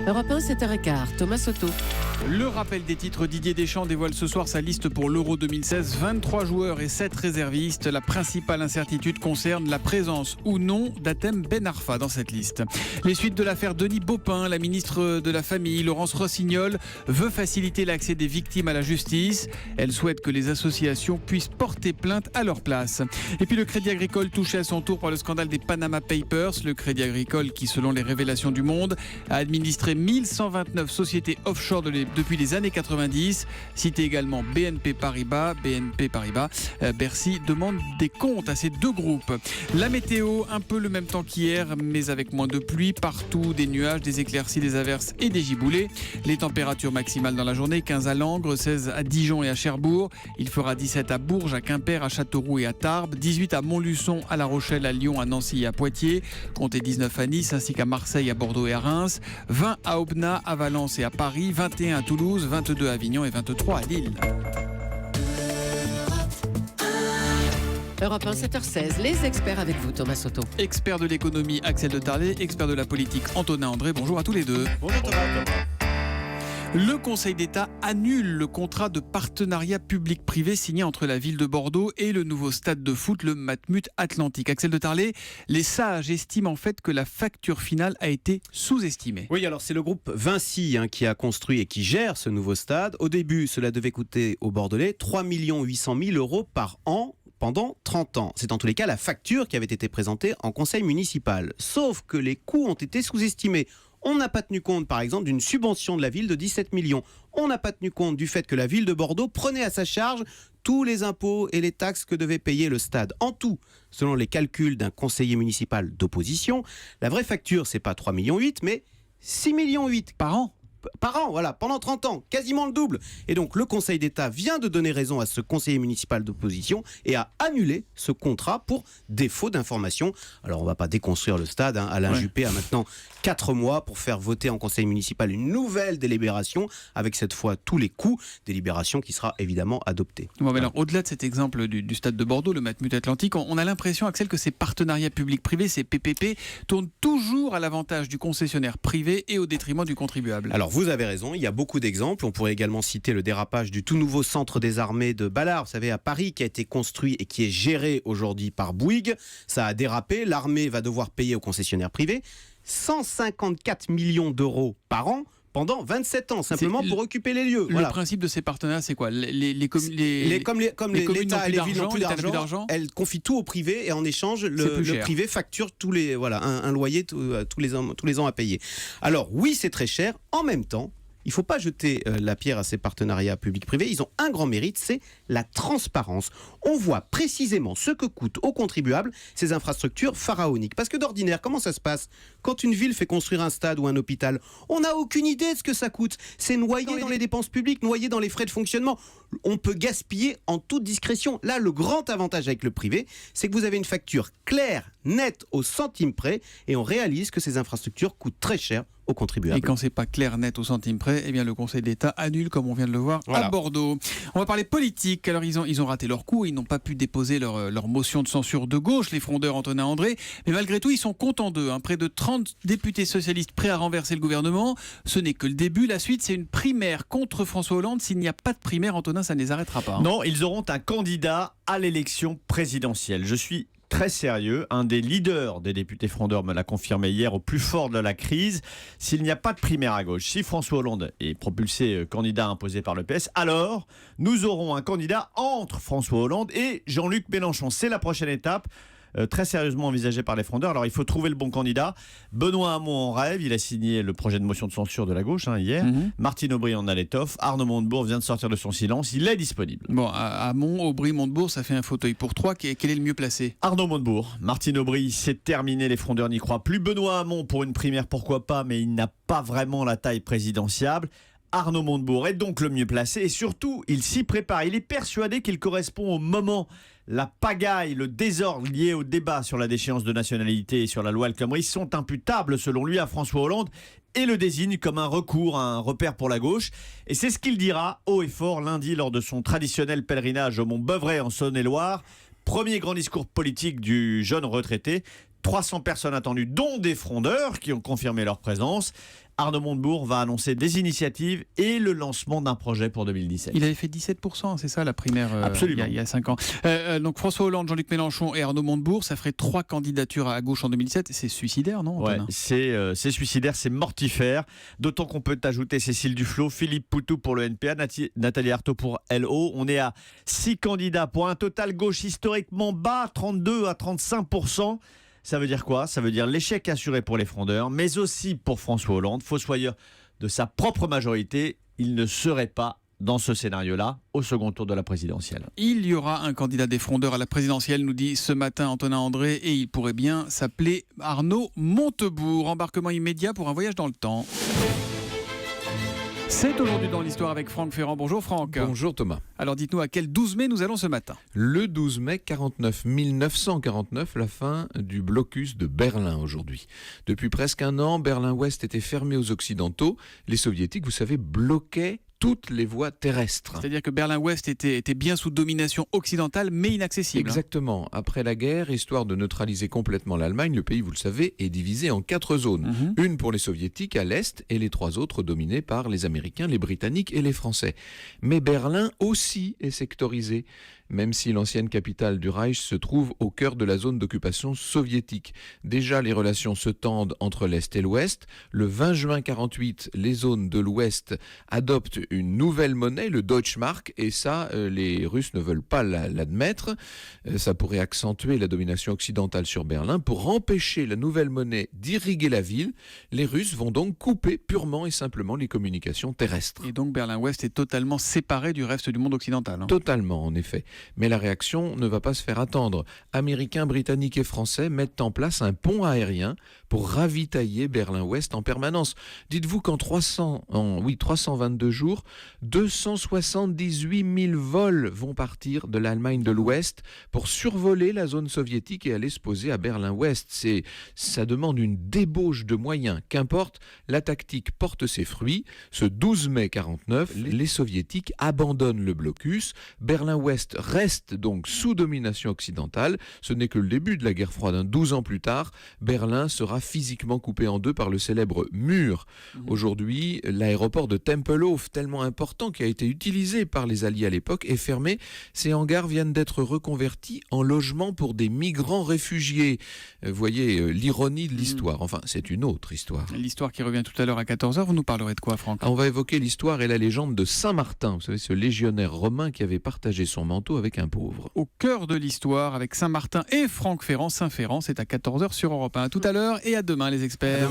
Europe 1, 7h15, Thomas Soto. Le rappel des titres, Didier Deschamps dévoile ce soir sa liste pour l'Euro 2016. 23 joueurs et 7 réservistes. La principale incertitude concerne la présence ou non d'Hatem Ben Arfa dans cette liste. Les suites de l'affaire Denis Baupin, la ministre de la Famille, Laurence Rossignol, veut faciliter l'accès des victimes à la justice. Elle souhaite que les associations puissent porter plainte à leur place. Et puis le Crédit Agricole touché à son tour par le scandale des Panama Papers. Le Crédit Agricole qui, selon les révélations du Monde, a administré 1129 sociétés offshore depuis les années 90. Cité également BNP Paribas. Bercy demande des comptes à ces deux groupes. La météo, un peu le même temps qu'hier, mais avec moins de pluie. Partout des nuages, des éclaircies, des averses et des giboulées. Les températures maximales dans la journée, 15 à Langres, 16 à Dijon et à Cherbourg. Il fera 17 à Bourges, à Quimper, à Châteauroux et à Tarbes. 18 à Montluçon, à La Rochelle, à Lyon, à Nancy et à Poitiers. Comptez 19 à Nice, ainsi qu'à Marseille, à Bordeaux et à Reims. 20 à Aubenas, à Valence et à Paris. 21 à Toulouse, 22 à Avignon et 23 à Lille. Europe 1, 7h16, les experts avec vous, Thomas Soto. Expert de l'économie, Axel de Tarlet. Expert de la politique, Antonin André. Bonjour à tous les deux. Bonjour Thomas. Le Conseil d'État annule le contrat de partenariat public-privé signé entre la ville de Bordeaux et le nouveau stade de foot, le Matmut Atlantique. Axel de Tarlet, les sages estiment en fait que la facture finale a été sous-estimée. Oui, alors c'est le groupe Vinci qui a construit et qui gère ce nouveau stade. Au début, cela devait coûter aux Bordelais 3 800 000 € par an pendant 30 ans. C'est en tous les cas la facture qui avait été présentée en conseil municipal. Sauf que les coûts ont été sous-estimés. On n'a pas tenu compte, par exemple, d'une subvention de la ville de 17 millions. On n'a pas tenu compte du fait que la ville de Bordeaux prenait à sa charge tous les impôts et les taxes que devait payer le stade. En tout, selon les calculs d'un conseiller municipal d'opposition, la vraie facture, c'est pas 3,8 millions, mais 6,8 millions Par an ? Par an, voilà, pendant 30 ans, quasiment le double. Et donc le Conseil d'État vient de donner raison à ce conseiller municipal d'opposition et a annulé ce contrat pour défaut d'information. Alors on ne va pas déconstruire le stade, Alain Juppé a maintenant 4 mois pour faire voter en conseil municipal une nouvelle délibération avec cette fois tous les coûts, délibération qui sera évidemment adoptée. Bon, mais alors, au-delà de cet exemple du stade de Bordeaux, le Matmut Atlantique, on a l'impression, Axel, que ces partenariats publics-privés, ces PPP, tournent toujours à l'avantage du concessionnaire privé et au détriment du contribuable. Alors vous avez raison, il y a beaucoup d'exemples. On pourrait également citer le dérapage du tout nouveau centre des armées de Ballard, vous savez, à Paris, qui a été construit et qui est géré aujourd'hui par Bouygues. Ça a dérapé, l'armée va devoir payer aux concessionnaires privés 154 millions d'euros par an pendant 27 ans, simplement pour occuper les lieux. Le principe de ces partenariats, c'est quoi? Comme l'État et les villes n'ont plus d'argent, elles confient tout au privé et en échange, le privé facture un loyer tous les ans à payer. Alors oui, c'est très cher. En même temps, il ne faut pas jeter la pierre à ces partenariats publics-privés. Ils ont un grand mérite, c'est la transparence. On voit précisément ce que coûtent aux contribuables ces infrastructures pharaoniques. Parce que d'ordinaire, comment ça se passe quand une ville fait construire un stade ou un hôpital? On n'a aucune idée de ce que ça coûte. C'est noyé dans les dépenses publiques, noyé dans les frais de fonctionnement. On peut gaspiller en toute discrétion. Là, le grand avantage avec le privé, c'est que vous avez une facture claire, nette, au centime près, et on réalise que ces infrastructures coûtent très cher aux contribuables. Et quand c'est pas clair, net, au centime près, eh bien le Conseil d'État annule, comme on vient de le voir, à Bordeaux. On va parler politique. Alors ils ont raté leur coup, ils n'ont pas pu déposer leur motion de censure de gauche, les frondeurs Antonin André, mais malgré tout, ils sont contents d'eux. Près de 30 députés socialistes prêts à renverser le gouvernement. Ce n'est que le début. La suite, c'est une primaire contre François Hollande. S'il n'y a pas de primaire, Antonin, ça ne les arrêtera pas. Non, ils auront un candidat à l'élection présidentielle. Je suis très sérieux. Un des leaders des députés frondeurs me l'a confirmé hier au plus fort de la crise. S'il n'y a pas de primaire à gauche, si François Hollande est propulsé candidat imposé par le PS, alors nous aurons un candidat entre François Hollande et Jean-Luc Mélenchon. C'est la prochaine étape. Très sérieusement envisagé par les frondeurs. Alors il faut trouver le bon candidat. Benoît Hamon en rêve, il a signé le projet de motion de censure de la gauche hier. Martine Aubry en a l'étoffe. Arnaud Montebourg vient de sortir de son silence, il est disponible. Bon, Hamon, Aubry, Montebourg, ça fait un fauteuil pour 3. Quel est le mieux placé? Arnaud Montebourg. Martine Aubry, c'est terminé, les frondeurs n'y croient plus. Benoît Hamon pour une primaire, pourquoi pas, mais il n'a pas vraiment la taille présidentiable. Arnaud Montebourg est donc le mieux placé et surtout, il s'y prépare. Il est persuadé qu'il correspond au moment. La pagaille, le désordre lié au débat sur la déchéance de nationalité et sur la loi El Khomri sont imputables, selon lui, à François Hollande et le désigne comme un recours, un repère pour la gauche. Et c'est ce qu'il dira haut et fort lundi lors de son traditionnel pèlerinage au Mont Beuvray en Saône-et-Loire. Premier grand discours politique du jeune retraité. 300 personnes attendues, dont des frondeurs qui ont confirmé leur présence. Arnaud Montebourg va annoncer des initiatives et le lancement d'un projet pour 2017. Il avait fait 17%, c'est ça la primaire Absolument. Il y a 5 ans. Donc François Hollande, Jean-Luc Mélenchon et Arnaud Montebourg, ça ferait 3 candidatures à gauche en 2007. C'est suicidaire, non, Ouais, Antonin ? c'est suicidaire, c'est mortifère. D'autant qu'on peut ajouter Cécile Duflot, Philippe Poutou pour le NPA, Nathalie Arthaud pour LO. On est à 6 candidats pour un total gauche historiquement bas, 32 à 35%. Ça veut dire quoi ? Ça veut dire l'échec assuré pour les frondeurs, mais aussi pour François Hollande, fossoyeur de sa propre majorité. Il ne serait pas dans ce scénario-là au second tour de la présidentielle. Il y aura un candidat des frondeurs à la présidentielle, nous dit ce matin Antonin André, et il pourrait bien s'appeler Arnaud Montebourg. Embarquement immédiat pour un voyage dans le temps. C'est aujourd'hui dans l'histoire avec Franck Ferrand. Bonjour Franck. Bonjour Thomas. Alors dites-nous à quel 12 mai nous allons ce matin. Le 12 mai 1949, la fin du blocus de Berlin aujourd'hui. Depuis presque un an, Berlin-Ouest était fermé aux Occidentaux. Les Soviétiques, vous savez, bloquaient toutes les voies terrestres. C'est-à-dire que Berlin-Ouest était bien sous domination occidentale, mais inaccessible. Exactement. Après la guerre, histoire de neutraliser complètement l'Allemagne, le pays, vous le savez, est divisé en 4 zones. Une pour les Soviétiques à l'Est et les 3 autres dominées par les Américains, les Britanniques et les Français. Mais Berlin aussi est sectorisé, même si l'ancienne capitale du Reich se trouve au cœur de la zone d'occupation soviétique. Déjà, les relations se tendent entre l'Est et l'Ouest. Le 20 juin 1948, les zones de l'Ouest adoptent une nouvelle monnaie, le Deutschmark, et ça, les Russes ne veulent pas l'admettre. Ça pourrait accentuer la domination occidentale sur Berlin. Pour empêcher la nouvelle monnaie d'irriguer la ville, les Russes vont donc couper purement et simplement les communications terrestres. Et donc Berlin-Ouest est totalement séparé du reste du monde occidental. Totalement, en effet. Mais la réaction ne va pas se faire attendre. Américains, Britanniques et Français mettent en place un pont aérien pour ravitailler Berlin-Ouest en permanence. Dites-vous qu'en 322 jours, 278 000 vols vont partir de l'Allemagne de l'Ouest pour survoler la zone soviétique et aller se poser à Berlin-Ouest. Ça demande une débauche de moyens. Qu'importe, la tactique porte ses fruits. Ce 12 mai 1949, les Soviétiques abandonnent le blocus. Berlin-Ouest reste donc sous domination occidentale. Ce n'est que le début de la guerre froide. 12 ans plus tard, Berlin sera physiquement coupé en deux par le célèbre mur. Aujourd'hui, l'aéroport de Tempelhof, tellement important, qui a été utilisé par les Alliés à l'époque, est fermé. Ces hangars viennent d'être reconvertis en logements pour des migrants réfugiés. Vous voyez l'ironie de l'histoire. Enfin, c'est une autre histoire. L'histoire qui revient tout à l'heure à 14h, vous nous parlerez de quoi, Franck ? On va évoquer l'histoire et la légende de Saint-Martin. Vous savez, ce légionnaire romain qui avait partagé son manteau avec un pauvre. Au cœur de l'histoire, avec Saint-Martin et Franck Ferrand. Saint-Ferrand, c'est à 14h sur Europe 1. À tout à l'heure et à demain, les experts.